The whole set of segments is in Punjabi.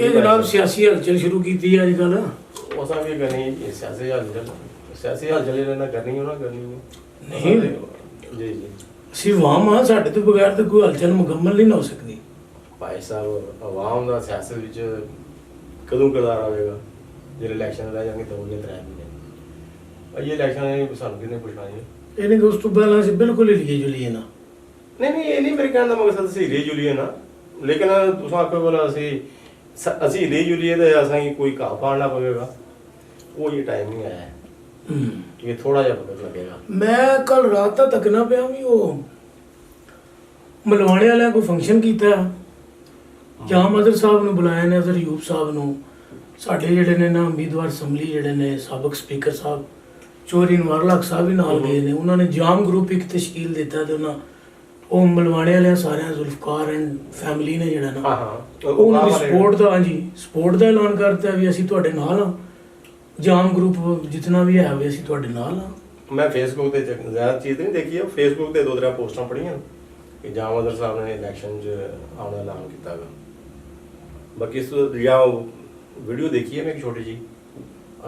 ਇਹ ਜਨਾਬ ਸਿਆਸੀ ਹਲਚਲ ਸ਼ੁਰੂ ਕੀਤੀ ਹੈ ਅੱਜ ਕੱਲ। ਉਸ ਨਾਲ ਵੀ ਕਰਨੀ ਸਿਆਸੀ ਹਲਚਲ ਇਹਨਾਂ ਨਾਲ ਕਰਨੀ ਉਹਨਾਂ ਕਰਨੀ ਨਹੀਂ ਜੀ ਜੀ ਅਸੀਂ ਆਵਾਮ ਆ, ਸਾਡੇ ਤੋਂ ਬਗੈਰ ਤਾਂ ਕੋਈ ਹਲਚਲ ਮੁਕੰਮਲ ਨਹੀਂ ਨਾ ਹੋ ਸਕਦੀ। ਭਾਈ ਸਾਹਿਬ ਆਵਾਮ ਦਾ ਸਿਆਸਤ ਵਿੱਚ ਕਦੋਂ ਕਿਰਦਾਰ ਆਵੇਗਾ? ਜਿਹੜੇ ਇਲੈਕਸ਼ਨ ਰਹਿ ਜਾਣਗੇ 2 ਜਾਂ 3 ਮਹੀਨੇ। ਇਹ ਇਲੈਕਸ਼ਨ ਸਾਨੂੰ ਕਿਹਨੇ ਪੁੱਛਣਾ ਜੀ? ਇਹਨੇ ਦੋਸਤੋ ਪਹਿਲਾਂ ਅਸੀਂ ਬਿਲਕੁਲ ਹੀ ਲੀਏ ਜੁਲੀਏ ਨਾ। ਨਹੀਂ ਇਹ ਨਹੀਂ ਮੇਰੇ ਕਹਿਣ ਦਾ ਮਕਸਦ ਸੀ ਹੀਰੇ ਜੁਲੀਏ ਨਾ, ਲੇਕਿਨ ਤੁਸੀਂ ਆਖੋ ਬੋਲਾ ਅਸੀਂ ਹੀਰੇ ਜੁਲੀਏ ਤੇ ਅਸੀਂ ਕੋਈ ਘਾਹ ਪਾੜਨਾ ਪਵੇਗਾ, ਉਹ ਇਹ ਟਾਈਮ ਨਹੀਂ ਆਇਆ। ਇਹ ਥੋੜਾ ਜਿਹਾ ਵਕਤ ਲੱਗੇਗਾ। ਮੈਂ ਕੱਲ ਰਾਤ ਤਾਂ ਤੱਕਣਾ ਪਿਆ ਵੀ ਉਹ ਮਲਵਾਣੇ ਵਾਲਿਆਂ ਕੋਈ ਫੰਕਸ਼ਨ ਕੀਤਾ, ਜਾਮ ਅਦਰ ਸਾਹਿਬ ਨੂੰ ਬੁਲਾਇਆ ਨੇ, ਅਜ਼ਰ ਅਯੂਬ ਸਾਹਿਬ ਨੂੰ, ਸਾਡੇ ਜਿਹੜੇ ਨੇ ਨਾ ਉਮੀਦਵਾਰ ਅਸੈਂਬਲੀ ਜਿਹੜੇ ਨੇ ਸਾਬਕ ਸਪੀਕਰ ਸਾਹਿਬ ਚੌਧਰੀ ਅਨਵਾਰ ਹਕ ਸਾਹਿਬ ਵੀ ਨਾਲ ਗਏ ਨੇ। ਉਹਨਾਂ ਨੇ ਜਾਮ ਗਰੁੱਪ ਇੱਕ ਤਸ਼ਕੀਲ ਦਿੱਤਾ ਤੇ ਉਹਨਾਂ ਉਹ ਮਲਵਾਣੇ ਵਾਲਿਆਂ ਸਾਰਿਆਂ ਜ਼ੁਲਫਕਾਰ ਐਂਡ ਫੈਮਿਲੀ ਨੇ ਜਿਹੜਾ ਨਾ ਉਹਨਾਂ ਦੀ ਸਪੋਰਟ ਦਾ ਸਪੋਰਟ ਦਾ ਐਲਾਨ ਕਰਤਾ ਵੀ ਅਸੀਂ ਤੁਹਾਡੇ ਨਾਲ ਹਾਂ, ਜਾਮ ਗਰੁੱਪ ਜਿੰਨਾ ਵੀ ਹੈ ਵੀ ਅਸੀਂ ਤੁਹਾਡੇ ਨਾਲ ਹਾਂ। ਮੈਂ ਫੇਸਬੁੱਕ ਤੇ ਜ਼ਿਆਦਾ ਚੀਜ਼ ਨਹੀਂ ਦੇਖੀ, ਫੇਸਬੁੱਕ ਤੇ 2-3 ਪੋਸਟਾਂ ਪੜ੍ਹੀਆਂ ਕਿ ਜਾਮ ਅਦਰ ਸਾਹਿਬ ਨੇ ਇਲੈਕਸ਼ਨ 'ਚ ਆਉਣ ਦਾ ਐਲਾਨ ਕੀਤਾ ਗਾ। ਬਾਕੀ ਇਸ ਤੋਂ ਜਾਂ ਵੀਡੀਓ ਦੇਖੀ ਹੈ ਮੈਂ ਇੱਕ ਛੋਟੀ ਜੀ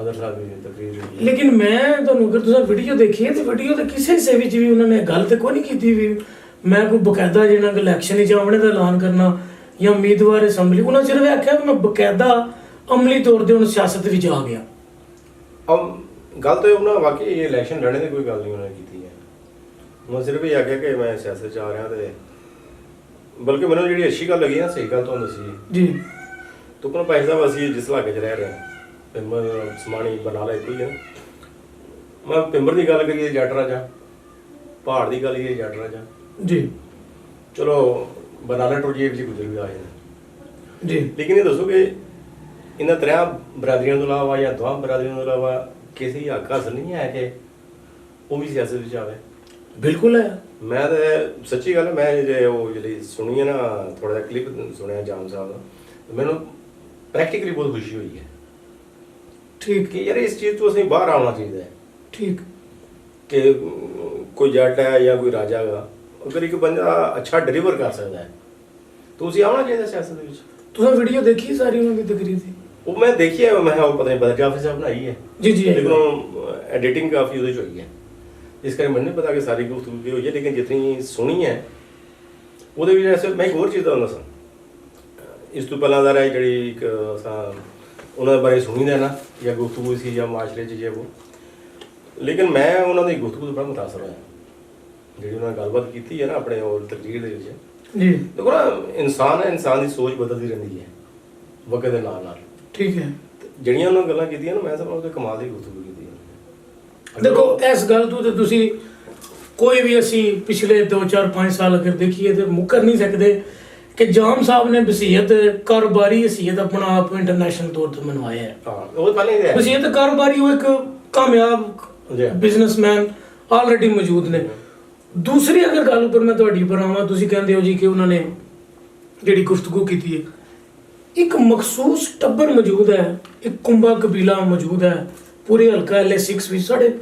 ਅਦਰ ਸਾਹਿਬ ਦੀ ਤਕਰੀਰ। ਲੇਕਿਨ ਮੈਂ ਤੁਹਾਨੂੰ ਅਗਰ ਤੁਸੀਂ ਵੀਡੀਓ ਦੇਖੀ ਹੈ ਤੇ ਵੀਡੀਓ ਦੇ ਕਿਸੇ ਹਿੱਸੇ ਵਿੱਚ ਵੀ ਉਹਨਾਂ ਨੇ ਗੱਲ ਤੇ ਕੋਈ ਨਹੀਂ ਕੀਤੀ ਵੀ ਮੈਂ ਕੋਈ ਬਕਾਇਦਾ ਜਿਹੜਾ ਇਲੈਕਸ਼ਨ ਵਿੱਚ ਆਉਣੇ ਦਾ ਐਲਾਨ ਕਰਨਾ ਜਾਂ ਉਮੀਦਵਾਰ ਅਸੈਂਬਲੀ। ਉਹਨਾਂ ਸਿਰਫ ਆਖਿਆ ਕਿ ਮੈਂ ਬਕਾਇਦਾ ਅਮਲੀ ਤੌਰ ਤੇ ਹੁਣ ਸਿਆਸਤ ਵਿੱਚ ਆ ਗਿਆ। ਗੱਲ ਤਾਂ ਉਹਨਾਂ ਵਾਕਈ ਇਹ ਇਲੈਕਸ਼ਨ ਲੜਨੇ ਦੀ ਕੋਈ ਗੱਲ ਨਹੀਂ ਉਹਨਾਂ ਨੇ ਕੀਤੀ ਹੈ। ਉਹਨਾਂ ਸਿਰਫ ਇਹ ਆਖਿਆ ਕਿ ਮੈਂ ਸਿਆਸਤ 'ਚ ਆ ਰਿਹਾ ਤੇ ਬਲਕਿ ਮੈਨੂੰ ਜਿਹੜੀ ਅੱਛੀ ਗੱਲ ਲੱਗੀ ਨਾ, ਸਹੀ ਗੱਲ ਤੁਹਾਨੂੰ ਦੱਸੀ ਜੀ ਤੁਕਨ ਭਾਈ ਸਾਹਿਬ, ਅਸੀਂ ਜਿਸ ਇਲਾਕੇ 'ਚ ਰਹਿ ਰਹੇ ਹਾਂ ਪਿੰਬਰ ਸਮਾਣੀ ਬਰਨਾਲਾ ਇੱਕੋ ਹੀ ਹੈ। ਮੈਂ ਪਿੰਬਰ ਦੀ ਗੱਲ ਕਰੀਏ ਜੱਟ ਰਾਜਾ, ਪਹਾੜ ਦੀ ਗੱਲ ਕਰੀਏ ਜੱਟ ਰਾਜਾ ਜੀ, ਚਲੋ ਬਰਨਾਲਾ ਟੋਜੀਏ ਵਿੱਚ ਗੁਜ਼ਰ ਵੀ ਆਏ ਨੇ ਜੀ। ਲੇਕਿਨ ਇਹ ਦੱਸੋ ਕਿ ਇਹਨਾਂ 3 ਬਰਾਦਰੀਆਂ ਤੋਂ ਇਲਾਵਾ ਜਾਂ 2 ਬਰਾਦਰੀਆਂ ਤੋਂ ਇਲਾਵਾ ਕਿਸੇ ਹੱਕ ਹਾਸਲ ਨਹੀਂ ਹੈ ਕਿ ਉਹ ਵੀ ਸਿਆਸਤ ਵਿੱਚ ਆਵੇ? ਬਿਲਕੁਲ ਹੈ। ਮੈਂ ਤਾਂ ਸੱਚੀ ਗੱਲ ਮੈਂ ਜੇ ਉਹ ਜਿਹੜੀ ਸੁਣੀ ਹੈ ਨਾ, ਥੋੜਾ ਜਿਹਾ ਕਲਿੱਪ ਸੁਣਿਆ ਜਾਮ ਸਾਹਿਬ ਦਾ, ਮੈਨੂੰ ਪ੍ਰੈਕਟੀਕਲੀ ਬਹੁਤ ਖੁਸ਼ੀ ਹੋਈ ਹੈ। ਠੀਕ ਕਿ ਯਾਰ ਇਸ ਚੀਜ਼ ਤੋਂ ਅਸੀਂ ਬਾਹਰ ਆਉਣਾ ਚਾਹੀਦਾ ਹੈ। ਠੀਕ ਕਿ ਕੋਈ ਜੱਟ ਹੈ ਜਾਂ ਕੋਈ ਰਾਜਾ ਹੈਗਾ, ਅਗਰ ਇੱਕ ਬੰਦਾ ਅੱਛਾ ਡਿਲੀਵਰ ਕਰ ਸਕਦਾ ਹੈ ਤਾਂ ਤੁਸੀਂ ਆਉਣਾ ਚਾਹੀਦਾ ਸਿਆਸਤ ਦੇ ਵਿੱਚ। ਤੁਸੀਂ ਵੀਡੀਓ ਦੇਖੀ ਸਾਰੀ ਉਹਨਾਂ ਦੀ ਤਕਰੀਰ ਦੀ? ਉਹ ਮੈਂ ਦੇਖੀ ਹੈ, ਮੈਂ ਉਹ ਪਤਾ ਨਹੀਂ ਬਦਰ ਜਾਫੀ ਸਾਹਿਬ ਬਣਾਈ ਹੈ ਜੀ ਜੀ, ਲੇਕਿਨ ਐਡੀਟਿੰਗ ਕਾਫੀ ਉਹਦੇ 'ਚ ਹੋਈ ਹੈ, ਇਸ ਕਰਕੇ ਮੈਨੂੰ ਨਹੀਂ ਪਤਾ ਕਿ ਸਾਰੀ ਗੁਫ਼ਤਗੂ ਕੀ ਹੋਈ ਹੈ, ਲੇਕਿਨ ਜਿਤਨੀ ਸੁਣੀ ਹੈ ਉਹਦੇ ਵਿੱਚ ਐਸੇ ਮੈਂ ਇੱਕ ਹੋਰ ਚੀਜ਼ ਦਾ ਹੁੰਦਾ ਸਾਂ। ਇਸ ਤੋਂ ਪਹਿਲਾਂ ਦਾ ਜਿਹੜੀ ਇੱਕ ਉਹਨਾਂ ਦੇ ਬਾਰੇ ਸੁਣੀ ਦਾ ਨਾ ਜਾਂ ਗੁਫ਼ਤਗੂ ਸੀ ਜਾਂ ਮਾਸ਼ਰੇ 'ਚ ਜੇ ਉਹ, ਲੇਕਿਨ ਮੈਂ ਉਹਨਾਂ ਦੀ ਗੁਫ਼ਤਗੂ ਤੋਂ ਬੜਾ ਮੁਤਾਸਰ ਹੋਇਆ ਜਿਹੜੀ ਉਹਨਾਂ ਨੇ ਗੱਲਬਾਤ ਕੀਤੀ ਹੈ ਨਾ ਆਪਣੇ ਉਹ ਤਕਰੀਰ ਦੇ ਵਿੱਚ ਜੀ। ਦੇਖੋ ਨਾ, ਇਨਸਾਨ ਹੈ, ਇਨਸਾਨ ਦੀ ਸੋਚ ਬਦਲਦੀ ਰਹਿੰਦੀ ਹੈ ਵਕਤ ਦੇ ਨਾਲ ਨਾਲ। ਠੀਕ ਹੈ, ਜਿਹੜੀਆਂ ਉਹਨਾਂ ਗੱਲਾਂ ਕੀਤੀਆਂ ਨਾ, ਮੈਂ ਸਮਝਦਾ ਉਹਦੇ ਕਮਾਲ ਦੀ ਗੁਫ਼ਤਗੂ ਕੀਤੀ ਹੈ। ਦੇਖੋ ਇਸ ਗੱਲ ਤੋਂ ਤੇ ਤੁਸੀਂ ਕੋਈ ਵੀ ਅਸੀਂ ਪਿਛਲੇ 2-4-5 ਸਾਲ ਅਗਰ ਦੇਖੀਏ ਤੇ ਮੁੱਕਰ ਨਹੀਂ ਸਕਦੇ ਕਿ ਜਾਮ ਸਾਹਿਬ ਨੇ ਵਸੀਅਤ ਕਾਰੋਬਾਰੀ ਹਸੀਅਤ ਆਪਣਾ ਆਪ ਇੰਟਰਨੈਸ਼ਨਲ ਤੌਰ ਤੇ ਮਨਵਾਇਆ ਹੈ। ਹਾਂ, ਉਹ ਪਹਿਲੇ ਹੀ ਹੈ ਵਸੀਅਤ ਕਾਰੋਬਾਰੀ, ਉਹ ਇੱਕ ਕਾਮਯਾਬ ਬਿਜ਼ਨਸਮੈਨ ਆਲਰੇਡੀ ਮੌਜੂਦ ਨੇ। ਦੂਸਰੀ ਅਗਰ ਗੱਲ ਉੱਪਰ ਮੈਂ ਤੁਹਾਡੀ ਉੱਪਰ ਆਵਾਂ, ਤੁਸੀਂ ਕਹਿੰਦੇ ਹੋ ਜੀ ਕਿ ਉਹਨਾਂ ਨੇ ਜਿਹੜੀ ਗੁਫ਼ਤਗੂ ਕੀਤੀ ਹੈ, ਇੱਕ ਮਖਸੂਸ ਟੱਬਰ ਮੌਜੂਦ ਹੈ, ਇੱਕ ਕੁੰਬਾ ਕਬੀਲਾ ਮੌਜੂਦ ਹੈ ਪੂਰੇ ਹਲਕਾ LA6 ਵਿੱਚ। ਸਾਡੇ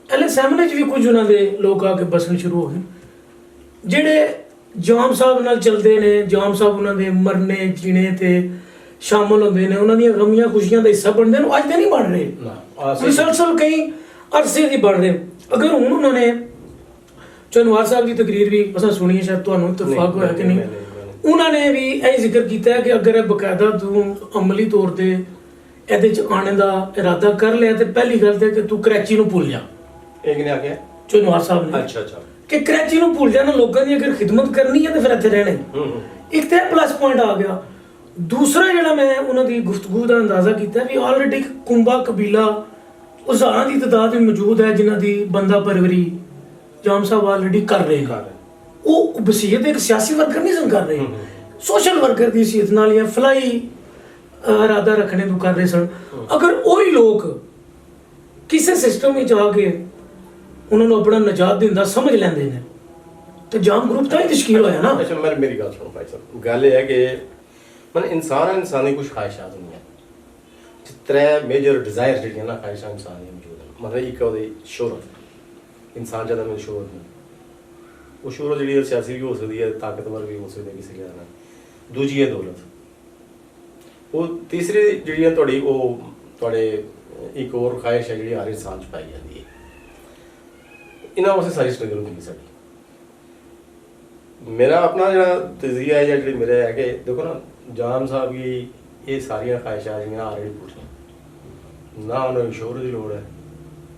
LA7 ਵਿੱਚ ਵੀ ਕੁਝ ਉਹਨਾਂ ਦੇ ਲੋਕ ਆ ਕੇ ਬਸਣ ਸ਼ੁਰੂ ਹੋ ਗਏ ਜਿਹੜੇ ਜਾਮ ਸਾਹਿਬ ਨਾਲ ਚੱਲਦੇ ਨੇ। ਜਾਮ ਸਾਹਿਬ ਉਹਨਾਂ ਦੇ ਮਰਨੇ ਜੀਣੇ ਤੇ ਸ਼ਾਮਲ ਹੁੰਦੇ ਨੇ, ਉਹਨਾਂ ਦੀਆਂ ਗਮੀਆਂ ਖੁਸ਼ੀਆਂ ਦਾ ਹਿੱਸਾ ਬਣਦੇ ਨੇ। ਅੱਜ ਤੇ ਨਹੀਂ ਬਣ ਰਹੇ, ਮੁਸਲਸਲ ਕਈ ਅਰਸੇ ਦੀ ਬਣ ਰਹੇ। ਅਗਰ ਹੁਣ ਉਹਨਾਂ ਨੇ ਚਨਵਾਰ ਸਾਹਿਬ ਦੀ ਤਕਰੀਰ ਵੀ ਅਸਾਂ ਸੁਣੀ ਹੈ, ਸ਼ਾਇਦ ਤੁਹਾਨੂੰ ਇਤਫਾਕ ਹੋਇਆ ਕਿ ਨਹੀਂ, ਉਹਨਾਂ ਨੇ ਵੀ ਇਹ ਜ਼ਿਕਰ ਕੀਤਾ ਕਿ ਅਗਰ ਇਹ ਬਕਾਇਦਾ ਤੂੰ ਅਮਲੀ ਤੌਰ ਤੇ ਇਹਦੇ ਚ ਆਣੇ ਦਾ ਇਰਾਦਾ ਕਰ ਲਿਆ ਤੇ ਪਹਿਲੀ ਗੱਲ ਤੇ ਕਿ ਤੂੰ ਕਰਾਚੀ ਨੂੰ ਭੁੱਲ ਜਾ। ਇਹ ਕਿਹਨੇ ਆਖਿਆ? ਚਨਵਾਰ ਸਾਹਿਬ ਨੇ। ਅੱਛਾ ਕਿ ਕਰਾਚੀ ਨੂੰ ਭੁੱਲ ਜਾਣਾ, ਲੋਕਾਂ ਦੀ ਅਗਰ ਖਿਦਮਤ ਕਰਨੀ ਹੈ ਤੇ ਫਿਰ ਇੱਥੇ ਰਹਿਣਾ। ਇੱਕ ਤੇ ਪਲੱਸ ਪੁਆਇੰਟ ਆ ਗਿਆ। ਦੂਸਰਾ ਜਿਹੜਾ ਮੈਂ ਉਹਨਾਂ ਦੀ ਗੁਫ਼ਤਗੂ ਦਾ ਅੰਦਾਜ਼ਾ ਕੀਤਾ ਵੀ ਆਲਰੇਡੀ ਕੁੰਬਾ ਕਬੀਲਾ ਹਜ਼ਾਰਾਂ ਦੀ ਤਾਦਾਦ ਵਿੱਚ ਮੌਜੂਦ ਹੈ ਜਿਨ੍ਹਾਂ ਦੀ ਬੰਦਾ ਪਰਵਰੀ ਜਾਮ ਸਾਹਿਬ ਆਲਰੇਡੀ ਕਰ ਰਹੇ ਨੇ। ਉਹ ਵਸੀਅਤ ਇੱਕ ਸਿਆਸੀ ਵਰਕਰ ਨਹੀਂ ਸਨ ਕਰ ਰਹੇ, ਸੋਸ਼ਲ ਵਰਕਰ ਦੀ ਹਸੀਅਤ ਨਾਲ ਜਾਂ ਫਲਾਈ ਇਰਾਦਾ ਰੱਖਣੇ ਨੂੰ ਕਰ ਰਹੇ ਸਨ। ਅਗਰ ਉਹੀ ਲੋਕ ਕਿਸੇ ਸਿਸਟਮ ਵਿੱਚ ਆ ਕੇ ਉਹਨਾਂ ਨੂੰ ਆਪਣਾ ਨਜਾਤ ਦੇਣ ਦਾ ਸਮਝ ਲੈਂਦੇ ਨੇ ਤੇ ਜਾਮ ਗਰੁੱਪ ਤਾਂ ਹੀ ਤਸ਼ਕੀਲ ਹੋਇਆ ਨਾ। ਅੱਛਾ, ਮੇਰੀ ਗੱਲ ਸੁਣੋ ਭਾਈ ਸਾਹਿਬ, ਗੱਲ ਇਹ ਹੈ ਕਿ ਮਨ ਇਨਸਾਨ ਦੀ ਕੁਝ ਖਾਹਿਸ਼ਾਤ ਹੁੰਦੀਆਂ, ਜਿਸ ਤਰ੍ਹਾਂ ਮੇਜਰ ਡਿਜ਼ਾਇਰ ਜਿਹੜੀਆਂ ਨਾ ਖਾਹਿਸ਼ਾਂ ਇਨਸਾਨ ਦੀਆਂ ਮੌਜੂਦ ਹਨ। ਮਤਲਬ ਇੱਕ ਉਹਦੀ ਸ਼ੋਹਰਤ, ਇਨਸਾਨ ਜ਼ਿਆਦਾ ਮੈਨੂੰ ਸ਼ੋਹਰਤ ਨਹੀਂ, ਉਹ ਸ਼ੋਹਰਤ ਜਿਹੜੀ ਸਿਆਸੀ ਵੀ ਹੋ ਸਕਦੀ ਹੈ, ਤਾਕਤਵਰ ਵੀ ਹੋ ਸਕਦੀ ਹੈ ਕਿਸੇ ਲਿਹਾਜ਼ ਨਾਲ। ਦੂਜੀ ਹੈ ਦੌਲਤ। ਉਹ ਤੀਸਰੀ ਜਿਹੜੀ ਹੈ ਤੁਹਾਡੀ ਉਹ ਤੁਹਾਡੇ ਇੱਕ ਹੋਰ ਖਾਹਿਸ਼ ਹੈ ਜਿਹੜੀ ਹਰ ਇਨਸਾਨ 'ਚ ਪਾਈ ਜਾਂਦੀ ਹੈ। ਇਹਨਾਂ ਵਾਸਤੇ ਸਾਰੀ ਸਟਰਗਲ ਹੁੰਦੀ ਸਾਡੀ। ਮੇਰਾ ਆਪਣਾ ਜਿਹੜਾ ਤਜ਼ੀਆ ਹੈ ਜਾਂ ਜਿਹੜੀ ਮੇਰੇ ਹੈ ਕਿ ਦੇਖੋ ਨਾ ਜਾਮ ਸਾਹਿਬ ਦੀ ਇਹ ਸਾਰੀਆਂ ਖਾਹਿਸ਼ਾਂ ਜਿਹੜੀਆਂ ਆਲਰੇਡੀ ਪੂਰੀਆਂ, ਨਾ ਉਹਨੂੰ ਇੰਸ਼ੋਰ ਦੀ ਲੋੜ ਹੈ,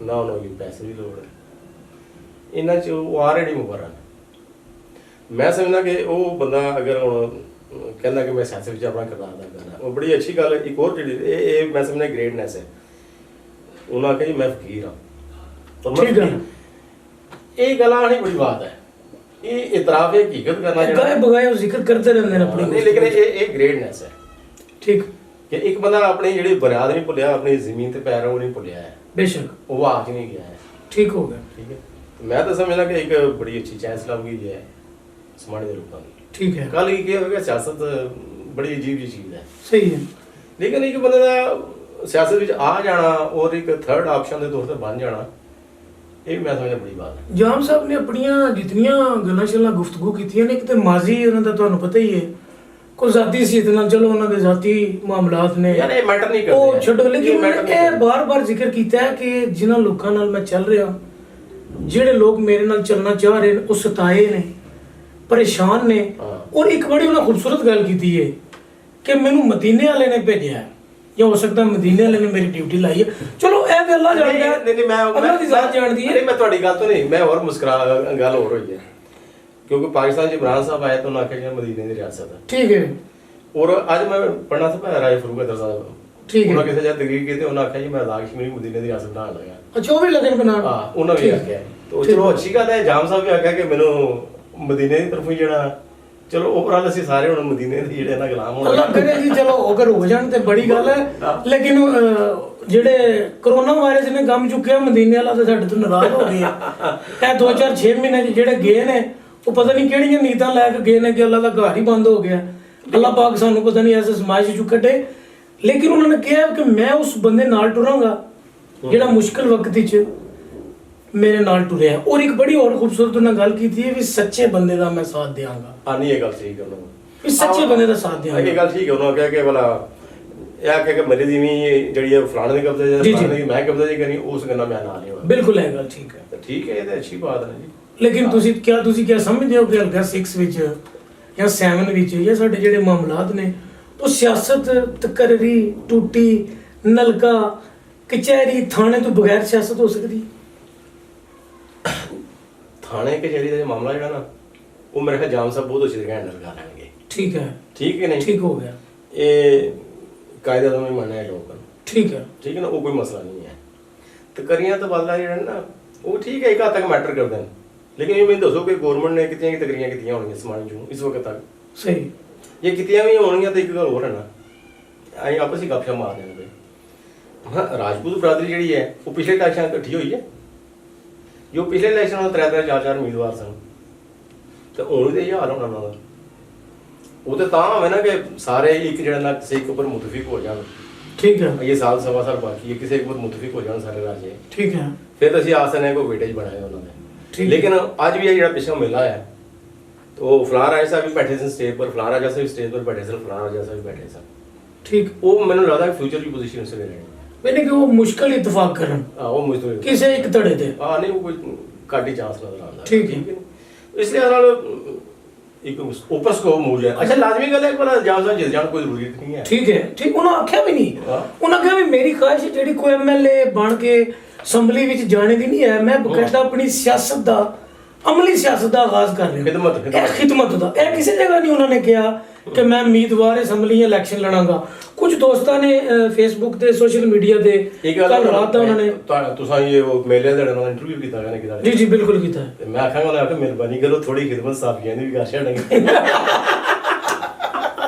ਨਾ ਉਹਨੂੰ ਪੈਸੇ ਦੀ ਲੋੜ ਹੈ, ਇਹਨਾਂ 'ਚ ਉਹ ਆਲਰੇਡੀ ਮੁਬਰਰ ਹੈ। ਮੈਂ ਸਮਝਦਾ ਕਿ ਉਹ ਬੰਦਾ ਅਗਰ ਹੁਣ ਕਹਿੰਦਾ ਕਿ ਮੈਂ ਸਿਆਸਤ ਵਿੱਚ ਆਪਣਾ ਕਿਰਦਾਰ ਅਦਾ ਕਰਨਾ, ਉਹ ਬੜੀ ਅੱਛੀ ਗੱਲ। ਇੱਕ ਹੋਰ ਜਿਹੜੀ ਇਹ ਮੈਂ ਸਮਝਦਾ ਗ੍ਰੇਟਨੈਸ ਹੈ। ਉਹਨਾਂ ਆਖਿਆ ਜੀ ਮੈਂ ਫਕੀਰ ਹਾਂ, ਠੀਕ ਹੈ, ਇਹ ਗੱਲਾਂ ਨਹੀਂ ਬੜੀ ਬਾਤ ਹੈ, ਇਹ ਇਤਰਾਫ ਹੈ ਹਕੀਕਤ ਕਰਨਾ ਗਾਏ ਬਗਾਏ ਉਹ ਜ਼ਿਕਰ करते रहते हैं अपनी, ਨਹੀਂ, ਲੇਕਿਨ ਇਹ ਗ੍ਰੇਟਨੈਸ ਹੈ। ठीक ਕਿ ਇੱਕ ਬੰਦਾ ਆਪਣੀ ਜਿਹੜੀ ਬੁਨਿਆਦ ਨਹੀਂ ਭੁੱਲਿਆ, ਆਪਣੀ ਜ਼ਮੀਨ ਤੇ ਪੈਰ ਉਹ ਨਹੀਂ ਭੁੱਲਿਆ ਹੈ, बेशक ਉਹ ਆ ਕੇ ਨਹੀਂ ਗਿਆ ਹੈ। ठीक हो गया, ਠੀਕ ਹੈ, ਮੈਂ ਤਾਂ ਸਮਝਦਾ ਕਿ ਇੱਕ ਬੜੀ ਅੱਛੀ ਚਾਂਸ ਲੱਭ ਗਈ ਹੈ ਸਮਾਜ ਦੇ ਲੋਕਾਂ ਨੂੰ। ठीक है, ਕੱਲ ਕੀ ਹੋਵੇਗਾ, ਸਿਆਸਤ ਬੜੀ ਅਜੀਬ ਜਿਹੀ ਚੀਜ਼ ਹੈ, सही है। ਲੇਕਿਨ ਇੱਕ ਬੰਦੇ ਦਾ ਸਿਆਸਤ ਵਿੱਚ ਆ ਜਾਣਾ ਔਰ ਇੱਕ ਥਰਡ ਆਪਸ਼ਨ ਦੇ ਤੌਰ ਤੇ ਬਣ ਜਾਣਾ, ਇਹ ਮੈਂ ਸਮਝਦਾ ਬੜੀ ਬਾਤ ਹੈ। ਜਾਮ ਸਾਹਿਬ ਨੇ ਆਪਣੀਆਂ ਜਿਤਨੀਆਂ ਗੱਲਾਂ ਸ਼ੱਲਾਂ ਗੁਫ਼ਤਗੂ ਕੀਤੀਆਂ ਨੇ, ਇੱਕ ਤੇ ਮਾਜ਼ੀ ਉਹਨਾਂ ਦਾ ਤੁਹਾਨੂੰ ਪਤਾ ਹੀ ਹੈ, ਕੋਈ ਜ਼ਾਤੀ ਸੀ ਇਤਨਾ, ਚਲੋ ਉਹਨਾਂ ਦੇ ਜ਼ਾਤੀ ਮਾਮਲਾਤ ਨੇ, ਯਾਰ ਇਹ ਮੈਟਰ ਨਹੀਂ ਉਹ ਕਰਦੇ, ਛੱਡੋ, ਲੇਕਿਨ matter ਨਹੀਂ ਇਹ ਕਰਦੇ। ਬਾਰ-ਬਾਰ ਜ਼ਿਕਰ ਕੀਤਾ ਹੈ ਕਿ ਜਿਨ੍ਹਾਂ ਲੋਕਾਂ ਨਾਲ ਮੈਂ ਚੱਲ ਰਿਹਾ, ਜਿਹੜੇ ਲੋਕ ਮੇਰੇ ਨਾਲ ਚੱਲਣਾ ਚਾਹ ਰਹੇ ਨੇ, ਉਹ ਸਤਾਏ ਨੇ, ਪਰੇਸ਼ਾਨ ਨੇ। ਹਾਂ। ਔਰ ਇੱਕ ਬੜੀ ਉਹਨਾਂ ਖੂਬਸੂਰਤ ਗੱਲ ਕੀਤੀ ਹੈ ਕਿ ਮੈਨੂੰ ਮਦੀਨੇ ਵਾਲੇ ਨੇ ਭੇਜਿਆ ਹੈ, ਜਾਂ ਹੋ ਸਕਦਾ ਮਦੀਨੇ ਵਾਲੇ ਨੇ ਮੇਰੀ ਡਿਊਟੀ ਲਾਈ ਹੈ। ਚਲੋ ਇਹ ਤੇ ਅੱਲਾਹ ਜਾਣਦਾ ਹੈ, ਨਹੀਂ ਮੈਂ ਅੱਲਾਹ ਦੀ ਜ਼ਾਤ ਜਾਣਦੀ ਹੈ। ਨਹੀਂ, ਮੈਂ ਤੁਹਾਡੀ ਗੱਲ ਤੋਂ ਨਹੀਂ, ਮੈਂ ਹੋਰ ਮੁਸਕਰਾ ਗੱਲ ਹੋਰ ਹੋਈ ਹੈ, ਕਿਉਂਕਿ ਪਾਕਿਸਤਾਨ 'ਚ ਇਮਰਾਨ ਸਾਹਿਬ ਆਏ ਤਾਂ ਉਹਨਾਂ ਆਖਿਆ ਜੀ ਮਦੀਨੇ ਦੀ ਰਿਆਸਤ ਹੈ। ਠੀਕ ਹੈ, ਔਰ ਅੱਜ ਮੈਂ ਪੜ੍ਹਨਾ ਸੀ ਭਾਈ ਰਾਏ ਫਰੂਕ ਅਦਰ ਸਾਹਿਬ, ਠੀਕ ਹੈ। ਉਹਨਾਂ ਕਿਸੇ ਜਗ੍ਹਾ ਤਕਰੀਰ ਕੀਤੀ, ਉਹਨਾਂ ਆਖਿਆ ਜੀ ਮੈਂ ਲਦਾਖ ਕਸ਼ਮੀਰ ਮਦੀਨੇ ਦੀ ਰਿਆਸਤ ਬਣਾਉਣ ਲੱਗਾ। ਅੱਛਾ, ਉਹ ਵੀ ਲਗਨ ਬਣਾ, ਹਾਂ, ਉਹਨਾਂ ਵੀ ਆਖਿਆ, ਤਾਂ ਚਲੋ ਅੱਛੀ ਗੱਲ ਹੈ। ਜਾਮ ਸਾਹਿਬ ਵੀ ਆਖਿਆ ਕਿ ਮੈਨੂੰ ਮਦੀਨੇ ਦੀ ਤਰਫੋਂ ਜਿਹੜਾ, ਚਲੋ ਓਵਰਆਲ ਅਸੀਂ ਸਾਰੇ ਹੁਣ ਮਦੀਨੇ ਦੇ ਜਿਹੜੇ ਨਾ ਗੁਲਾਮ ਹੋਣ ਅੱਲਾਹ ਕਰੇ ਜੀ, ਚਲੋ ਅਗਰ ਹੋ ਜਾਣ ਤੇ ਬੜੀ ਗੱਲ ਹੈ। ਲੇਕਿਨ ਜਿਹੜੇ ਕਰੋਨਾ ਵਾਇਰਸ ਨੇ ਗਮ ਚੁੱਕਿਆ, ਮਦੀਨੇ ਵਾਲਾ ਤਾਂ ਸਾਡੇ ਤੋਂ ਨਾਰਾਜ਼ ਹੋ ਗਏ ਆ। ਇਹ 2006 ਮਹੀਨੇ 'ਚ ਜਿਹੜੇ ਗਏ ਨੇ, ਉਹ ਪਤਾ ਨਹੀਂ ਕਿਹੜੀਆਂ ਨੀਤਾਂ ਲੈ ਕੇ ਗਏ ਨੇ ਕਿ ਅੱਲਾਹ ਦਾ ਘਰ ਹੀ ਬੰਦ ਹੋ ਗਿਆ। ਅੱਲਾਹ ਪਾਕ ਸਾਨੂੰ ਪਤਾ ਨਹੀਂ ਐਸੇ ਸਮਾਜ 'ਚੋਂ ਕੱਢੇ, ਲੇਕਿਨ ਉਹਨਾਂ ਨੇ ਕਿਹਾ ਕਿ ਮੈਂ ਉਸ ਬੰਦੇ ਨਾਲ ਟੁਰਾਂਗਾ ਜਿਹੜਾ ਮੁਸ਼ਕਿਲ ਵਕਤ 'ਚ ਮੇਰੇ ਨਾਲ ਟੁਰਿਆ। ਔਰ ਇੱਕ ਬੜੀ ਹੋਰ ਖੂਬਸੂਰਤ ਉਹਨਾਂ ਗੱਲ ਕੀਤੀ ਹੈ ਵੀ ਸੱਚੇ ਬੰਦੇ ਦਾ ਮੈਂ ਸਾਥ ਦਿਆਂਗਾ। ਹਾਂ, ਨਹੀਂ ਇਹ ਗੱਲ ਠੀਕ ਹੈ ਉਹਨਾਂ ਨੂੰ, ਵੀ ਸੱਚੇ ਬੰਦੇ ਦਾ ਸਾਥ ਦਿਆਂਗਾ। ਇਹ ਗੱਲ ਠੀਕ ਹੈ। ਉਹਨਾਂ ਕਿਹਾ ਕਿ ਭਲਾ ਇਹ ਆਖਿਆ ਕਿ ਮੇਰੀ ਜ਼ਮੀਨ ਜਿਹੜੀ ਹੈ ਫਲਾਣੇ ਦੇ ਕਬਜ਼ੇ 'ਚ, ਫਲਾਣੇ ਦੀ ਮੈਂ ਕਬਜ਼ੇ 'ਚ ਕਰਨੀ, ਉਸ ਗੱਲਾਂ ਮੈਂ ਨਾਲ ਨਹੀਂ ਹੋਣਾ। ਬਿਲਕੁਲ ਇਹ ਗੱਲ ਠੀਕ ਹੈ, ਠੀਕ ਹੈ, ਇਹ ਤਾਂ ਅੱਛੀ ਬਾਤ ਹੈ ਜੀ। ਲੇਕਿਨ ਤੁਸੀਂ ਕੀ ਸਮਝਦੇ ਹੋ ਕਿ ਹਲਕਾ 6 ਵਿੱਚ ਜਾਂ 7 ਵਿੱਚ ਜਾਂ ਸਾਡੇ ਜਿਹੜੇ ਮਾਮਲਾਤ ਨੇ, ਉਹ ਸਿਆਸਤ ਤਕਰਰੀ ਟੂਟੀ ਨਲਕਾ ਕਚਹਿਰੀ ਥਾਣੇ ਤੋਂ ਬਗੈਰ ਸਿਆਸਤ ਹੋ ਸਕਦੀ? ਥਾਣੇ ਕਚਹਿਰੀ ਦਾ ਮਾਮਲਾ ਜਿਹੜਾ ਨਾ, ਉਹ ਮੇਰੇ ਖਿਆਲ ਜਾਮ ਸਾਹਿਬ ਬਹੁਤ ਅੱਛੀ ਤਰ੍ਹਾਂ ਹੈਂਡਲ ਕਰ ਲੈਣਗੇ। ਠੀਕ ਹੈ, ਠੀਕ ਹੈ, ਨਹੀਂ ਠੀਕ ਹੋ ਗਿਆ, ਇਹ ਕਾਇਦਾ ਤੋਂ ਨਹੀਂ ਮੰਨਿਆ ਲੋਕਾਂ ਨੂੰ। ਠੀਕ ਹੈ, ਠੀਕ ਹੈ ਨਾ, ਉਹ ਕੋਈ ਮਸਲਾ ਨਹੀਂ ਹੈ। ਤਕਰੀਆਂ ਤੋਂ ਬਦਲਾ ਜਿਹੜਾ ਨਾ, ਉਹ ਠੀਕ ਹੈ, ਇੱਕ ਹੱਦ ਤੱਕ ਮੈਟਰ ਕਰਦੇ ਨੇ, ਲੇਕਿਨ ਇਹ ਮੈਨੂੰ ਦੱਸੋ ਕਿ ਗਵਰਨਮੈਂਟ ਨੇ ਕਿਤਨੀਆਂ ਤਕਰੀਆਂ ਕੀਤੀਆਂ ਹੋਣਗੀਆਂ ਸਮਾਜ ਚੋਂ ਇਸ ਵਕਤ ਤੱਕ? ਸਹੀ। ਜੇ ਕੀਤੀਆਂ ਵੀ ਹੋਣਗੀਆਂ ਤਾਂ ਇੱਕ ਗੱਲ ਹੋਰ ਹੈ ਨਾ, ਅਸੀਂ ਆਪਸ ਵਿੱਚ ਗੱਪਸ਼ਪ ਮਾਰ ਲੈਂਦੇ। ਹਾਂ, ਰਾਜਪੂਤ ਬਰਾਦਰੀ ਜਿਹੜੀ ਹੈ ਉਹ ਪਿਛਲੇ ਇਲੈਕਸ਼ਨ ਇਕੱਠੀ ਹੋਈ ਹੈ। ਜੋ ਪਿਛਲੇ ਇਲੈਕਸ਼ਨ ਨਾਲ 3-3 4-4 ਉਮੀਦਵਾਰ ਸਨ, ਤੇ ਹੁਣ ਵੀ ਇਹ ਹਾਲ ਹੋਣਾ ਉਹਨਾਂ ਦਾ। ਉਹ ਤਾਂ ਹੋਵੇ ਨਾ ਕਿ ਸਾਰੇ ਇੱਕ ਜਿਹੜਾ ਨਾ ਕਿਸੇ ਇੱਕ ਉੱਪਰ ਮੁਤਫਿਕ ਹੋ ਜਾਣ। ਠੀਕ ਹੈ, ਇਹ ਸਾਲ ਸਵਾ ਸਾਲ ਬਾਕੀ ਹੈ, ਕਿਸੇ ਇੱਕ ਉੱਪਰ ਮੁਤਫਿਕ ਹੋ ਜਾਣ ਸਾਰੇ ਰਾਜੇ, ਠੀਕ ਹੈ, ਫਿਰ ਅਸੀਂ ਆਸ ਨੇ ਕੋਈ ਵੇਟੇਜ ਬਣਾਏ ਉਹਨਾਂ ਨੇ। ਠੀਕ। ਲੇਕਿਨ ਅੱਜ ਵੀ ਇਹ ਜਿਹੜਾ ਪਿਛਲਾ ਮੇਲਾ ਹੈ, तो फलां राजा साहब भी बैठे सन स्टेज पर, फलां राजा साहब भी स्टेज पर बैठे सन, फलां राजा साहब भी बैठे सन। ठीक, वो मैंने लगता है फ्यूचर की पोजीशन से ले रहे हैं। मैंने कि वो मुश्किल इत्तेफाक करन वो मुझे किसे एक तड़े थे। हाँ, नहीं वो कोई काटी चांस नजर आता है। ठीक है, इसलिए अगर एक ऊपर स्कोप मूव जाए। अच्छा, लाजमी गल है कि भला जाम साहब जिस जान कोई जरूरत नहीं है। ठीक है, ठीक। उन्होंने आख्या भी नहीं, हाँ। उन्होंने कहा भी मेरी ख्वाहिश है जेडी कोई एमएलए बन के असैम्बली विच जाने दी नहीं है, मैं बकायदा अपनी सियासत दा अमली सियासत का आगाज कर रहे हैं, खिदमत का। यह किसी जगह नहीं उन्होंने कहा कि मैं उम्मीदवार असैम्बली इलैक्शन लड़ांगा। कुछ दोस्तों ने फेसबुक ते सोशल मीडिया ते कल रात दा उन्होंने तुसा ये वो मेले दे उन्होंने इंटरव्यू कीता है ना। जी जी बिल्कुल कीता है। मैं आखांगा उन्हें आखा मेहरबानी करो थोड़ी खिदमत साफियां दी भी कर छड़ेंगे।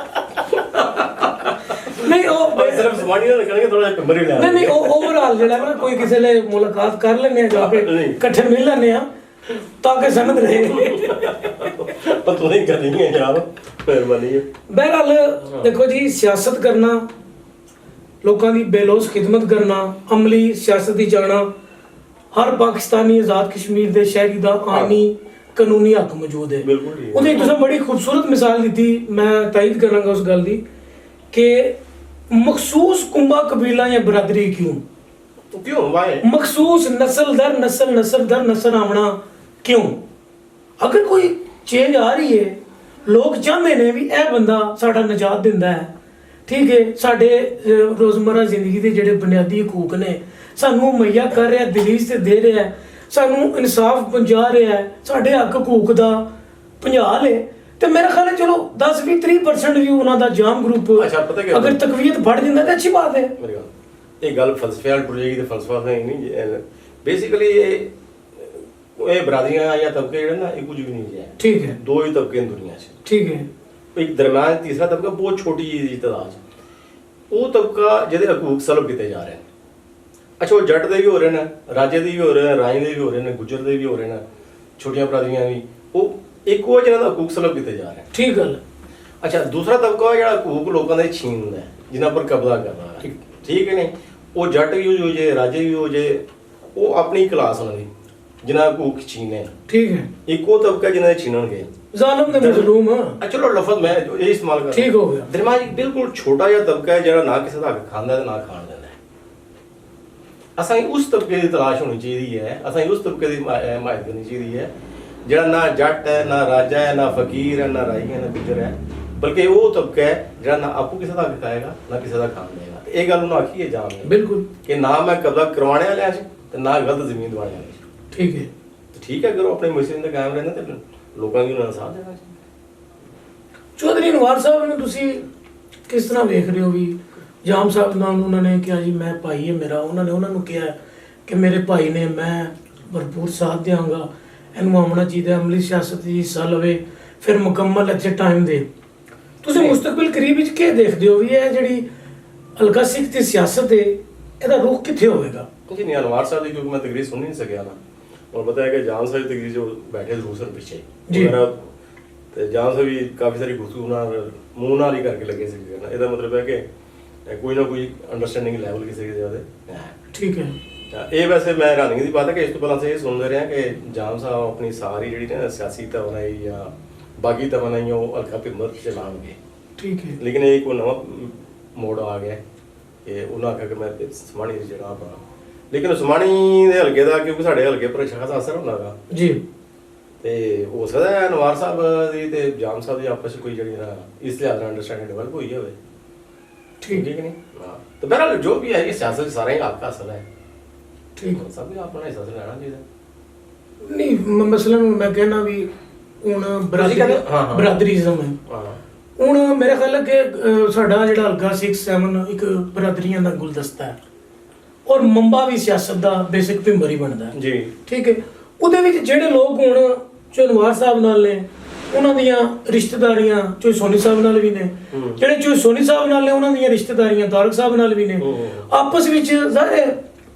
नहीं ओ सिर्फ समानी ना रखणगे, थोड़ा पेपर ही ले नहीं ओवरऑल जेड़ा ना कोई किसी ले मुलाकात कर लेने जाके इकट्ठे मिल लेने आ ताकि सनद रहे। पर तू नहीं करनी है यार, मेहरबानी है। बहरहाल देखो जी, सियासत करना, लोगों की बेलोस खिदमत करना, अमली सियासत जाना, हर पाकिस्तानी आजाद कश्मीर के शहरी का आईनी कानूनी हक मौजूद है। बिल्कुल ਉਹਦੇ ਤੁਸੀਂ ਬੜੀ ਖੂਬਸੂਰਤ ਮਿਸਾਲ ਦਿੱਤੀ, मैं तायद करांगा उस गल की कि मखसूस कुंबा कबीला या बरादरी क्यों? तो क्यों वाई मखसूस नस्ल दर नस्ल आना क्यों? अगर कोई चेंज आ रही है, लोग चाहते ने भी यह बंदा साडा निजात दिंदा है, ठीक है, साडे रोजमर्रा जिंदगी के ਜਿਹੜੇ बुनियादी हकूक ने ਸਾਨੂੰ ਮੁਹੱਈਆ ਕਰ ਰਿਹਾ, ਦਲੀਲ ਤੇ ਦੇ ਰਿਹਾ, ਸਾਨੂੰ ਇਨਸਾਫ ਪਹੁੰਚਾ ਰਿਹਾ ਹੈ, ਸਾਡੇ ਹੱਕ ਹਕੂਕ ਦਾ ਭੰਜਾਲ ਹੈ, ਤੇ ਮੇਰਾ ਖਿਆਲ ਹੈ ਚਲੋ 10-20-30% ਵੀ ਉਹਨਾਂ ਦਾ ਜਾਮ ਗਰੁੱਪ ਅੱਛਾ, ਪਤਾ ਕੀ ਅਗਰ ਤਕਵੀਅਤ ਫੜ ਦਿੰਦਾ ਤਾਂ ਅੱਛੀ ਬਾਤ ਹੈ। ਮੇਰੀ ਗੱਲ ਇਹ ਗੱਲ ਫਲਸਫੇ ਵਾਲ ਟੁਰ ਜਾਏਗੀ ਤੇ ਫਲਸਫਾ ਨਹੀਂ ਬੇਸਿਕਲੀ ਇਹ ਬਰਾਦਰੀਆਂ ਜਾਂ ਤਬਕੇ ਜਿਹੜੇ ਨਾ ਇਹ ਕੁਝ ਵੀ ਨਹੀਂ ਹੈ। ਠੀਕ ਹੈ, ਦੋ ਹੀ ਤਬਕੇ ਨੇ ਦੁਨੀਆ 'ਚ। ਠੀਕ ਹੈ, ਇੱਕ ਦਰਮਿਆਨ ਤੀਸਰਾ ਤਬਕਾ ਬਹੁਤ ਛੋਟੀ ਜਿਹੀ ਤਾਦਾਦ 'ਚ, ਉਹ ਤਬਕਾ ਜਿਹਦੇ ਹਕੂਕ ਸਲਬ ਕੀਤੇ ਜਾ ਰਹੇ ਨੇ। ਅੱਛਾ, ਉਹ ਜੱਟ ਦੇ ਵੀ ਹੋ ਰਹੇ ਨੇ, ਰਾਜੇ ਦੇ ਵੀ ਹੋ ਰਹੇ ਨੇ, ਰਾਣੀ ਦੇ ਵੀ ਹੋ ਰਹੇ ਨੇ, ਗੁੱਜਰ ਦੇ ਵੀ ਹੋ ਰਹੇ ਨੇ, ਛੋਟੀਆਂ ਬਰਾਦਰੀਆਂ ਵੀ, ਉਹ ਇੱਕ ਉਹ ਜਿਹਨਾਂ ਦਾ ਹਕੂਕ ਸਲਬ ਕੀਤੇ ਜਾ ਰਹੇ ਨੇ। ਠੀਕ ਗੱਲ। ਅੱਛਾ, ਦੂਸਰਾ ਤਬਕਾ ਜਿਹੜਾ ਹਕੂਕ ਲੋਕਾਂ ਦੇ ਛੀਨਦਾ ਹੈ, ਜਿਨ੍ਹਾਂ ਪਰ ਕਬਜ਼ਾ ਕਰਦਾ ਹੈ, ਠੀਕ ਹੈ ਨਹੀਂ, ਉਹ ਜੱਟ ਵੀ ਹੋ ਜੇ, ਰਾਜੇ ਵੀ ਹੋ ਜੇ, ਉਹ ਆਪਣੀ ਕਲਾਸ ਉਹਨਾਂ ਦੀ ਜਿਨ੍ਹਾਂ ਹਕੂਕ ਛੀਨੇ। ਠੀਕ ਹੈ, ਇੱਕ ਉਹ ਤਬਕਾ ਜਿਨ੍ਹਾਂ ਦੇ ਛੀਨਣਗੇ ਜ਼ਾਲਮ ਤੇ ਮਜ਼ਲੂਮ। ਚਲੋ ਲਫ਼ਜ਼ ਮੈਂ ਇਹ ਇਸਤੇਮਾਲ ਕਰ, ਠੀਕ ਹੋ ਗਿਆ। ਦਰਮਾਜ ਇੱਕ ਬਿਲਕੁਲ ਛੋਟਾ ਜਿਹਾ ਤਬਕਾ ਹੈ ਜਿਹੜਾ ਨਾ ਕਿਸੇ ਦਾ ਹੱਕ ਖਾਂਦਾ ਤੇ ਨਾ ਖਾਣ ਦਿੰਦਾ। ਅਸਾਂ ਉਸ ਤਬਕੇ ਦੀ ਤਲਾਸ਼ ਹੋਣੀ ਚਾਹੀਦੀ ਹੈ, ਅਸਾਂ ਉਸ ਤਬਕੇ ਦੀ ਹਮਾਇਤ ਕਰਨੀ ਚਾਹੀਦੀ ਹੈ ਜਿਹੜਾ ਨਾ ਜੱਟ ਹੈ, ਨਾ ਰਾਜਾ ਹੈ, ਨਾ ਫਕੀਰ ਹੈ, ਨਾ ਰਾਈ ਹੈ, ਨਾ ਗੁੱਜਰ ਹੈ, ਬਲਕਿ ਉਹ ਤਬਕਾ ਹੈ ਜਿਹੜਾ ਨਾ ਆਪੂ ਕਿਸੇ ਦਾ ਹੱਕ ਖਾਏਗਾ ਨਾ ਕਿਸੇ ਦਾ ਖਾਣ ਦੇਗਾ। ਤੇ ਇਹ ਗੱਲ ਉਹਨੂੰ ਆਖੀ ਹੈ ਜਾਣ ਬਿਲਕੁਲ ਕਿ ਨਾ ਮੈਂ ਕਬਜ਼ਾ ਕਰਵਾਣੇ ਵਾਲਿਆਂ 'ਚ ਤੇ ਨਾ ਗਲਤ ਜ਼ਮੀਨ ਦਵਾਣੇ ਵਾਲਿਆਂ 'ਚ। ਠੀਕ ਹੈ, ਤੇ ਠੀਕ ਹੈ, ਅਗਰ ਉਹ ਆਪਣੇ ਮੁਸਲਿਮ ਦੇ ਕਾਇਮ ਰਹਿੰਦੇ ਤੇ ਲੋਕਾਂ ਦੀ ਉਹਨਾਂ ਸਾਥ ਦੇਣਾ ਚਾਹੀਦਾ। ਚੌਧਰੀ ਨਵਾਰ ਸਾਹਿਬ ਨੂੰ ਤੁਸੀਂ ਕਿਸ ਤਰ੍ਹਾਂ ਵੇਖ ਰਹੇ ਹੋ? ਵੀ ਜਾਮ ਸਾਹਿਬ ਨਾਲ ਉਹਨਾਂ ਨੇ ਕਿਹਾ ਜੀ ਮੈਂ ਭਾਈ ਹੈ ਮੇਰਾ, ਉਹਨਾਂ ਨੂੰ ਕਿਹਾ ਕਿ ਮੇਰੇ ਭਾਈ ਨੇ, ਮੈਂ ਭਰਪੂਰ ਸਾਥ ਦਿਆਂਗਾ, ਇਹਨੂੰ ਆਉਣਾ ਚਾਹੀਦਾ, ਅਮਲੀ ਸਿਆਸਤ ਦੀ ਹਿੱਸਾ ਲਵੇ, ਫਿਰ ਮੁਕੰਮਲ ਅੱਛੇ ਟਾਈਮ ਦੇ। ਤੁਸੀਂ ਮੁਸਤਕਬਲ ਕਰੀਬ ਵਿੱਚ ਕੀ ਦੇਖਦੇ ਹੋ ਵੀ ਇਹ ਜਿਹੜੀ ਹਲਕਾ ਸਿੱਖ ਦੀ ਸਿਆਸਤ ਹੈ ਇਹਦਾ ਰੁਖ ਕਿੱਥੇ ਹੋਵੇਗਾ? ਜੀ ਨਹੀਂ, ਅਨਵਾਰ ਸਾਹਿਬ ਦੀ ਕਿਉਂਕਿ ਮੈਂ ਤਕਰੀਰ ਸੁਣ ਨਹੀਂ ਸਕਿਆ ਨਾ, और बताया कि जाम साहब तकरीर जो बैठे दूसरे पीछे तो जाम साहब भी काफ़ी सारी गुफ्तगू मूँह नाल ही करके लगे सी करना। ਇਹਦਾ मतलब है कि कोई ना कोई अंडरस्टैंडिंग लैवल किसी के ज़्यादा ठीक है। ਇਹ ਵੈਸੇ ਮੈਂ ਹੈਰਾਨੀ ਦੀ ਬਾਤ ਹੈ ਕਿ ਇਸ ਤੋਂ ਪਹਿਲਾਂ ਅਸੀਂ ਇਹ ਸੁਣਦੇ ਰਹੇ ਹਾਂ ਕਿ ਜਾਮ ਸਾਹਿਬ ਆਪਣੀ ਸਾਰੀ ਜਿਹੜੀ ਨਾ ਸਿਆਸੀ ਤਵਨਾਈ ਜਾਂ ਬਾਗੀ ਤਵਨਾਈ ਉਹ ਹਲਕਾ ਭਿੰਮਤ ਚਲਾਉਣਗੇ, ਠੀਕ ਹੈ, ਲੇਕਿਨ ਇਹ ਕੋਈ ਨਵਾਂ ਮੋੜ ਆ ਗਿਆ ਕਿ ਉਹਨਾਂ ਆਖਿਆ ਕਿ ਮੈਂ ਸਮਾਣੀ ਜਿਹੜਾ ਆਪਣਾ, ਲੇਕਿਨ ਉਸਮਾਨੀ ਦੇ ਹਲਕੇ ਦਾ ਕਿਉਂਕਿ ਸਾਡੇ ਹਲਕੇ ਪਰ ਖਾਸਾ ਅਸਰ ਹੁੰਦਾਗਾ ਜੀ, ਤੇ ਹੋ ਸਕਦਾ ਹੈ ਅਨਵਾਰ ਸਾਹਿਬ ਦੀ ਤੇ ਜਾਮ ਸਾਹਿਬ ਦੀ ਆਪਸ ਵਿੱਚ ਕੋਈ ਜਿਹੜੀ ਨਾ ਇਸ ਲਿਹਾਜ਼ ਨਾਲ ਅੰਡਰਸਟੈਂਡਿੰਗ ਡਿਵੈਲਪ ਹੋਈ ਹੋਵੇ। ਠੀਕ ਹੈ ਕਿ ਨਹੀਂ? ਹਾਂ, ਤਾਂ ਬਹਰਹਾਲ ਜੋ ਵੀ ਹੈ ਇਹ ਸਿਆਸਤ ਸਾਰਾ ਹੀ ਆਪਕਾ ਅਸਲ ਹੈ, ਠੀਕ ਹੈ, ਸਭ ਨੂੰ ਆਪਣਾ ਹਿੱਸਾ ਲੈਣਾ ਚਾਹੀਦਾ। ਨਹੀਂ ਮਸਲਨ ਮੈਂ ਕਹਿਣਾ ਵੀ ਹੁਣ ਬਰਾਦਰੀਜ਼ਮ ਹੈ, ਹੁਣ ਮੇਰਾ ਖਿਆਲ ਹੈ ਕਿ ਸਾਡਾ ਜਿਹੜਾ ਹਲਕਾ 6-7 ਇੱਕ ਬਰਾਦਰੀਆਂ ਦਾ ਗੁਲਦਸਤਾ ਹੈ ਔਰ ਮੰਬਾ ਵੀ ਸਿਆਸਤ ਦਾ ਬੇਸਿਕ ਪਿੰਬਰ ਹੀ ਬਣਦਾ ਹੈ ਜੀ, ਠੀਕ ਹੈ। ਉਹਦੇ ਵਿੱਚ ਜਿਹੜੇ ਲੋਕ ਹੁਣ ਚੋਨਵਾਰ ਸਾਹਿਬ ਨਾਲ ਨੇ ਉਹਨਾਂ ਦੀਆਂ ਰਿਸ਼ਤੇਦਾਰੀਆਂ ਚੋਈ ਸੋਨੀ ਸਾਹਿਬ ਨਾਲ ਵੀ ਨੇ, ਜਿਹੜੇ ਚੋਈ ਸੋਨੀ ਸਾਹਿਬ ਨਾਲ ਨੇ ਉਹਨਾਂ ਦੀਆਂ ਰਿਸ਼ਤੇਦਾਰੀਆਂ ਤਾਰਕ ਸਾਹਿਬ ਨਾਲ ਵੀ ਨੇ, ਆਪਸ ਵਿੱਚ ਸਾਰੇ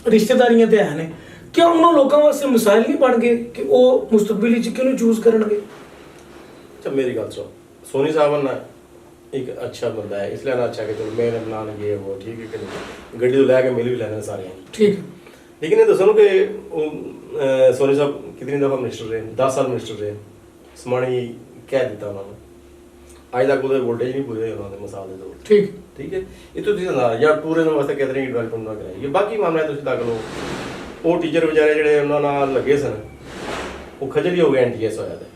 ਰਿਸ਼ਤੇਦਾਰੀਆਂ ਤੇ ਹੈ ਨੇ। ਕਿਉਂ ਉਹਨਾਂ ਲੋਕਾਂ ਵਾਸਤੇ ਮਸਾਇਲ ਨਹੀਂ ਬਣ ਗਏ ਕਿ ਉਹ ਮੁਸਤਕਬਲ ਵਿੱਚ ਕਿਹਨੂੰ ਚੂਜ਼ ਕਰਨਗੇ? ਅੱਛਾ, ਮੇਰੀ ਗੱਲ ਸੁਣ, ਸੋਨੀ ਸਾਹਿਬ ਨਾ एक अच्छा बंदा है इसलिए ना अच्छा कि चलो मेरे बना ये वो ठीक है कि नहीं गड्डी तो लैके मिल भी लेने सारे ठीक है, लेकिन ये दसो कि सोनी साहब कितनी दफ़ा मिनिस्टर रहे, 10 साल मिनिस्टर रहे, समानी कह दिता उन्होंने अज तक वो वोल्टेज नहीं पूरे उन्होंने मिसाल दे दो ठीक ठीक है। ये तो तुम या टूरिज्म वास्ते कहते हैं डिवेलपमेंट ना कराई, ये बाकी मामला तुम तक लो वो टीचर बेचारे जो उन्होंने लगे सन वो खजल ही हो गया NTS होया था,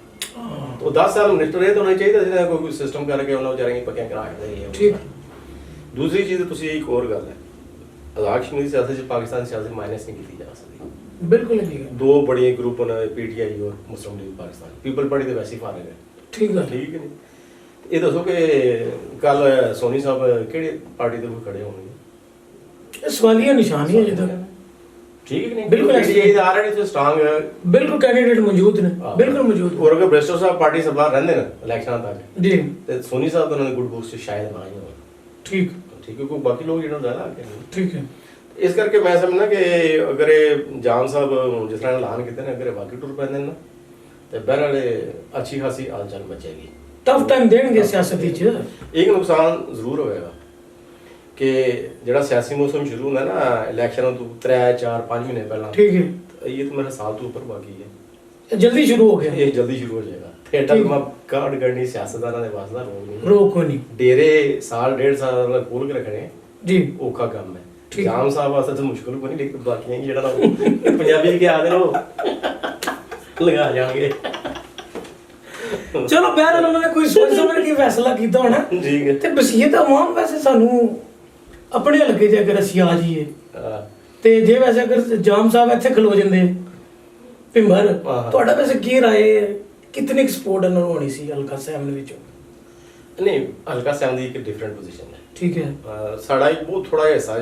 तो 10 साल मिनिस्टर रहे तो होना चाहिए कोई सिस्टम करके उन्होंने बेचारे पक्कियां करा के ठीक। दूसरी चीज़ तुसी एक और गल है, आज़ाद कश्मीर सियासत पाकिस्तान सियासत माइनस नहीं की जा सकती, बिल्कुल नहीं। दो बड़े ग्रुप ने PTI और मुस्लिम लीग पाकिस्तान, पीपल पार्टी तो वैसे ही फारग है ठीक है, ठीक है नहीं। ये दसो कि कल सोनी साहब किहड़ी पार्टी तो खड़े होंगे? सवालिया निशान ही है जिधर ठीक है कि नहीं, बिल्कुल ऑलरेडी स्ट्रांग बिल्कुल कैंडिडेट मौजूद ने, बिल्कुल मौजूद। और अगर ब्रिस्टो साहब पार्टी सप्लायर रहंदे ना इलेक्शन तक जी ते सोनी साहब तो उन्होंने गुड बुक्स शायद ना ही हो ठीक ठीक है, बाकी लोग जिन्होंने ज्यादा आगे ठीक है। इस करके मैं समझना कि अगर जाम साहब जिस तरह ऐलान किए अगर बाकी टुर पैंदे ना ते बहरहाल अच्छी खासी हालचाल बचेगी, टफ टाइम देंगे सियासत विच। एक नुकसान जरूर होएगा कि ਜਿਹੜਾ ਸਿਆਸੀ ਮੌਸਮ ਸ਼ੁਰੂ ਹੁੰਦਾ ਨਾ ਇਲੈਕਸ਼ਨਾਂ ਤੋਂ 3-4-5 ਮਹੀਨੇ ਪਹਿਲਾਂ ਠੀਕ ਹੈ, ਇਹ ਤਾਂ ਮੇਰਾ ਸਾਲ ਤੋਂ ਉੱਪਰ ਬਾਕੀ ਹੈ, ਜਲਦੀ ਸ਼ੁਰੂ ਹੋ ਗਿਆ, ਇਹ ਜਲਦੀ ਸ਼ੁਰੂ ਹੋ ਜਾਏਗਾ। ਥੇਟਾ ਮੈਂ ਕਾਰਡ ਕਰਨੀ ਸਿਆਸਤਦਾਨਾਂ ਦੇ ਵਾਸਤੇ ਰੋਕ ਨਹੀਂ ਕੋਈ ਨਹੀਂ, ਡੇਰੇ ਸਾਲ 1.5 ਸਾਲ ਖੋਲ ਕੇ ਰੱਖਣੇ ਜੀ ਔਖਾ ਕੰਮ ਹੈ। ਠੀਕ। ਜਾਮ ਸਾਹਿਬ ਵਾਸਤੇ ਤਾਂ ਮੁਸ਼ਕਲ ਕੋਈ ਨਹੀਂ, ਲੇਕਿਨ ਬਾਕੀਆਂ ਜਿਹੜਾ ਨਾ ਉਹ ਪੰਜਾਬੀ ਚ ਕਿਹਾ ਦੇ ਨਾ ਉਹ ਲਗਾ ਜਾਣਗੇ। ਚਲੋ ਬਹਿਰਹਾਲ ਉਹਨਾਂ ਨੇ ਕੋਈ ਸੋਚ ਸਮਝ ਕੇ ਫੈਸਲਾ ਕੀਤਾ ਹੋਣਾ। ਠੀਕ ਹੈ। ਤੇ ਵਸੀਅਤ ਆਵਾਮ ਵੈਸੇ ਸਾਨੂੰ ਆਪਣੇ ਹਲਕੇ 'ਚ ਅਗਰ ਅਸੀਂ ਆ ਜਾਈਏ ਹਾਂ। ਤੇ ਜੇ ਵੈਸੇ ਅਗਰ ਜਾਮ ਸਾਹਿਬ ਇੱਥੇ ਖਲੋ ਜਾਂਦੇ ਭਿੰਬਰ, ਹਾਂ। ਤੁਹਾਡਾ ਵੈਸੇ ਕੀ ਰਾਏ ਹੈ, ਕਿਤਨੀ ਸਪੋਰਟ ਇਹਨਾਂ ਨੂੰ ਹੋਣੀ ਸੀ ਹਲਕਾ ਸਾਹਿਬ ਦੇ ਵਿੱਚੋਂ? ਨਹੀਂ, ਹਲਕਾ ਸਾਹਿਬ ਦੀ ਇੱਕ ਡਿਫਰੈਂਟ ਪੋਜੀਸ਼ਨ ਹੈ। ਠੀਕ ਹੈ। ਸਾਡਾ ਇੱਕ ਬਹੁਤ ਥੋੜਾ ਜਿਹਾ ਹਿੱਸਾ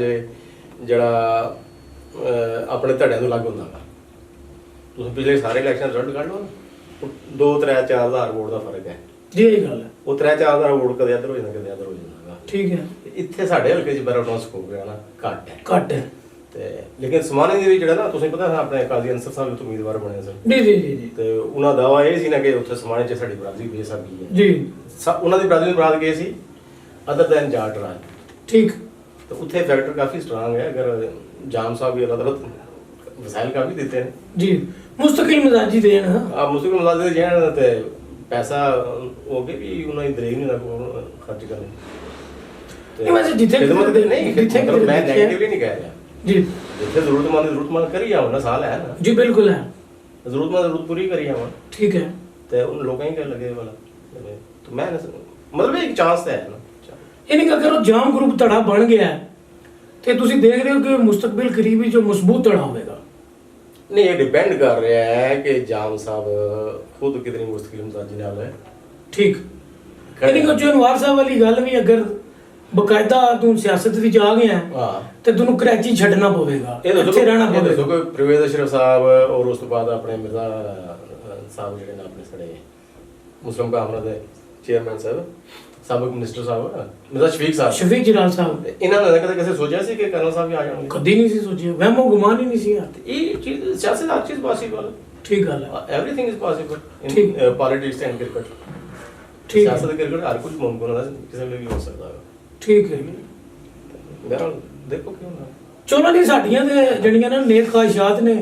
ਜਿਹੜਾ ਆਪਣੇ ਧੜਿਆਂ ਤੋਂ ਅਲੱਗ ਹੁੰਦਾ ਵਾ। ਤੁਸੀਂ ਪਿਛਲੇ ਸਾਰੇ ਇਲੈਕਸ਼ਨ ਰਿਜ਼ਲਟ ਕੱਢ ਲਓ, 2 3 4 ਹਜ਼ਾਰ ਵੋਟ ਦਾ ਫਰਕ ਹੈ ਜੀ ਇਹ ਗੱਲ ਹੈ। ਉਹ 3 4 ਹਜ਼ਾਰ ਵੋਟ ਕਦੇ ਇੱਧਰ ਹੋ ਜਾਂਦਾ, ਕਦੇ ਇੱਧਰ ਹੋ ਜਾਂਦਾ। ਠੀਕ ਹੈ। ਇੱਥੇ ਸਾਡੇ ਹਲਕੇ 'ਚ ਬੜਾ ਸਕੋਪ ਹੈ ਨਾ, ਘੱਟ ਹੈ। ਘੱਟ ਹੈ। ਤੇ ਲੇਕਿਨ ਸਮਾਣੇ ਦੇ ਵਿੱਚ ਜਿਹੜਾ ਨਾ, ਤੁਸੀਂ ਪਤਾ ਆਪਣੇ ਕਾਜ਼ੀ ਅਨਸਰ ਸਾਹਿਬ ਉੱਥੇ ਉਮੀਦਵਾਰ ਬਣੇ ਸਨ। ਜੀ ਜੀ ਜੀ ਜੀ ਤੇ ਉਹਨਾਂ ਦਾ ਦਾਅਵਾ ਇਹ ਸੀ ਨਾ ਕਿ ਉੱਥੇ ਸਮਾਣੇ 'ਚ ਸਾਡੀ ਬਰਾਦਰੀ ਬੇਸਬਰੀ ਹੈ। ਜੀ ਉਹਨਾਂ ਦੀ ਬਰਾਦਰੀ ਨੂੰ ਬਰਾਦ ਗਏ ਸੀ ਅਦਰ ਦੈਨ ਜਾਟ ਰਾਜ। ਠੀਕ। तो उत्थे फैक्टर काफी स्ट्रांग है। अगर जाम साहब भी अल्लाह ताला वसाइल काफी देते हैं जी, मुस्तकिल मिजाजी देन। आप मुस्लिम मजाज दे जान ते पैसा हो के भी उन्हें दरेग नहीं ना खर्च करने। नहीं वैसे जिथे खिदमत नहीं, जिथे मतलब मैं नेगेटिवली नहीं कह रहा जी, जिथे जरूरतमंद करी जाओ ना, साल है ना जी बिल्कुल है, जरूरत पूरी करी जाओ। ठीक है। ते उन लोगों ही क्या लगे वाला, तो मैं मतलब एक चांस है ना। यानी कि अगर वो जाम ग्रुप धड़ा बन गया है तो तुसी देख रहे हो कि मुस्तकबिल करीबी जो मजबूत धड़ा होगा। नहीं, ये डिपेंड कर रहा है कि जाम साहब खुद कितनी मुश्किल मिजाजी नाल है। ठीक। यानी कि जो अनवार साहब वाली गल भी अगर बकायदा तू सियासत विच आ गया है हां ते तैनू कराची छड्डना पवेगा, इत्थे रहना ये पवेगा। देखो कोई परवेज अशरफ साहब और उस तो बाद अपने मिर्जा साहब जेडे ने अपने सड़े मुस्लिम कामरा दे चेयरमैन साहब, साबिक मिनिस्टर साहब मिर्जा शफीक जलाल साहब, इन्हां ने कदे किसे सोचा सी कि कर्नल साहब भी आ जाणगे? कदी नहीं सी सोचिया, वहमो गुमान ही नहीं सी यार। ये चीज सियासत हर चीज पॉसिबल है। ठीक गल है। एवरीथिंग इज पॉसिबल ठीक। In politics and cricket. ठीक है। सियासत क्रिकेट हर कुछ मुमकिन है, किसी भी हो सकता है। ठीक है। मेरा देखो क्यों ना चलो नहीं साडियां ते जड़ियां ना नेक ख्वाहिशात ने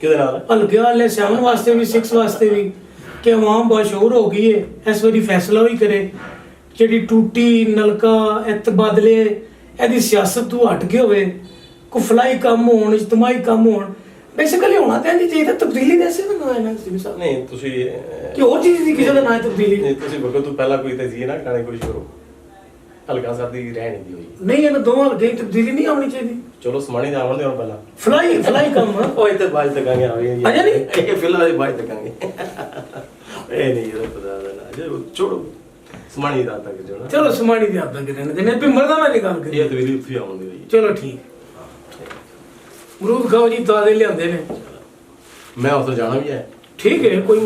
किदे नाल हल्के वाले 7 वास्ते भी 6 वास्ते भी कि अवाम बाशऊर हो गई है, इस वारी फैसला भी करे ਜਿਹੜੀ ਟੂਟੀ ਨਲਕਾ ਇਹ ਤਬਾਦਲੇ ਇਹਦੀ ਸਿਆਸਤ ਤੋਂ ਹਟ ਕੇ ਹੋਵੇ, ਕੁਫਲਾਈ ਕੰਮ ਹੋਣ, ਇਜਤਮਾਈ ਕੰਮ ਹੋਣ, ਬੇਸਿਕਲੀ ਹੋਣਾ ਤਾਂ ਨਹੀਂ ਚਾਹੀਦਾ। ਤਬਦੀਲੀ ਵੈਸੇ ਤਾਂ ਨਾ ਇਹਨਾਂ ਦੀ ਸਾਹਿਬ ਨਹੀਂ ਤੁਸੀਂ ਕਿ ਹੋਰ ਚੀਜ਼ ਦੀ ਕਿਸੇ ਦਾ ਨਾ ਤਬਦੀਲੀ ਨਹੀਂ, ਤੁਸੀਂ ਬਗੋ ਤੋਂ ਪਹਿਲਾਂ ਕੋਈ ਤਜੀਏ ਨਾ ਕਰਾਣੇ ਕੋਸ਼ਿਸ਼ ਕਰੋ। ਹਲਕਾ ਸਾਹਿਬ ਦੀ ਰਹਿ ਨਹੀਂ ਦੀ ਹੋਈ। ਨਹੀਂ, ਇਹਨਾਂ ਦੋਵਾਂ ਹਲਕੇ ਦੀ ਤਬਦੀਲੀ ਨਹੀਂ ਆਉਣੀ ਚਾਹੀਦੀ। ਚਲੋ ਸਮਾਣੀ ਦਾ ਆਉਣ ਦੇ ਹੁਣ ਪਹਿਲਾਂ ਫਲਾਈ ਕੰਮ ਆ। ਉਹ ਇੱਥੇ ਬਾਅਦ ਤੱਕ ਆਗੇ ਆਵੇ ਅਜੇ ਨਹੀਂ? ਇਹ ਫਿਲਹਾਲ ਬਾਅਦ ਤੱਕ ਆਗੇ ਇਹ ਨਹੀਂ ਇਹ ਪਤਾ ਨਾ ਜੇ ਛੋੜੋ ਸਮਾਣੀ ਦਾ ਤੱਕ ਜੋ ਨਾ। ਚਲੋ ਸਮਾਣੀ ਦੀ ਹੱਦ ਤੱਕ ਰਹਿਣ ਦੇ, ਭਿੰਬਰ ਦਾ ਮੈਂ ਨਹੀਂ ਗੱਲ ਕਰੀ। ਇਹ ਤਾਂ ਵੀ ਉੱਥੇ ਆਉਂਦੇ ਹੋਈ। ਚਲੋ ਠੀਕ। ਅਮਰੂਦ ਖਾਓ ਜੀ, ਤਾਜ਼ੇ ਲਿਆਂਦੇ ਨੇ। ਮੈਂ ਉੱਥੇ ਜਾਣਾ ਵੀ ਹੈ। ਠੀਕ ਹੈ, ਕੋਈ